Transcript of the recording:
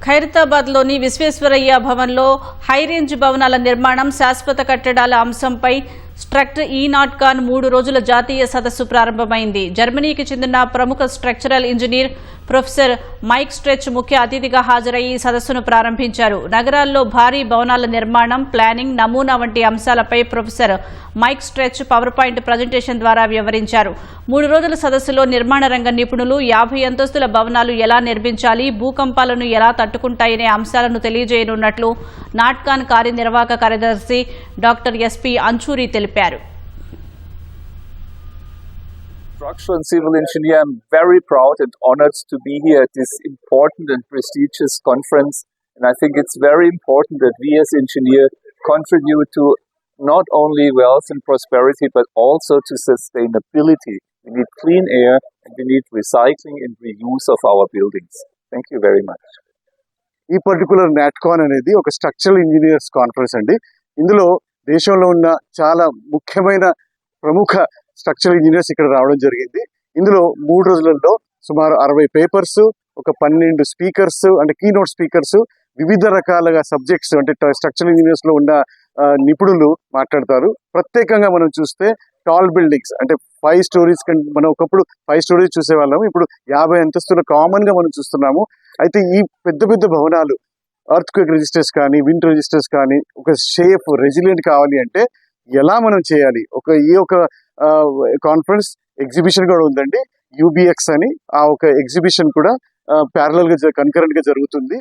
ఖైరతాబాద్లోని విశ్వేశ్వరయ్య భవన్లో హైరేంజ్ భవనాల నిర్మాణం శాశ్వత కట్టడాల అంశంపై స్ట్రక్ట్ ఈనాట్కాన్ 3 రోజుల జాతీయ సదస్సు ప్రారంభమైంది. జర్మనీకి చెందిన ప్రముఖ structural engineer professor Mike Stretch ముఖ్య అతిథిగా హాజరయ్యి సదస్సును ప్రారంభించారు. నగరాల్లో భారీ భవనాల నిర్మాణం, ప్లానింగ్, నమూనా వంటి అంశాలపై professor Mike Stretch power point presentation ద్వారా వివరించారు. 3 రోజుల సదస్సులో నిర్మాణ రంగ నిపుణులు 50 అంతస్తుల భవనాలు ఎలా నిర్మించాలి, భూకంపాలను ఎలా తట్టుకుంటాయనే అంశాలను తెలియజేయనున్నట్లు నాట్కాన్ కార్యనిర్వాహక కార్యదర్శి డాక్టర్ ఎస్పీ అంచూరి తెలిపారు. Structural and civil engineer, I'm very proud and honored to be here at this important and prestigious conference. And I think it's very important that we as engineers contribute to not only wealth and prosperity, but also to sustainability. We need clean air and we need recycling and reuse of our buildings. Thank you very much. ఈ particular నాట్కాన్ అనేది ఒక structural engineers conference అండి. ఇందులో దేశంలో ఉన్న చాలా ముఖ్యమైన ప్రముఖ స్ట్రక్చరల్ ఇంజనీర్స్ ఇక్కడ రావడం జరిగింది. ఇందులో 3 రోజులలో సుమారు 60 పేపర్స్, ఒక 12 స్పీకర్స్ అంటే కీనోట్ స్పీకర్స్, వివిధ రకాలుగా సబ్జెక్ట్స్ అంటే స్ట్రక్చరల్ ఇంజనీర్స్ లో ఉన్న నిపుణులు మాట్లాడతారు. ప్రత్యేకంగా మనం చూస్తే టాల్ బిల్డింగ్స్ అంటే 5 స్టోరీస్ మనం ఒకప్పుడు 5 స్టోరీస్ చూసేవాళ్ళము, ఇప్పుడు 50 అంతస్తులు కామన్ గా మనం చూస్తున్నాము. అయితే ఈ పెద్ద పెద్ద భవనాలు ఎర్త్ క్వేక్ రెజిస్టర్స్ కానీ, విండ్ రెజిస్టర్స్ కానీ ఒక సేఫ్ రెసిలియంట్ కావాలి అంటే ఎలా మనం చేయాలి? ఈ కాన్ఫరెన్స్ ఎగ్జిబిషన్ కూడా ఉందండి, UBX అని. ఆ ఒక ఎగ్జిబిషన్ కూడా ప్యారలల్ గా కన్కరెంట్ గా జరుగుతుంది.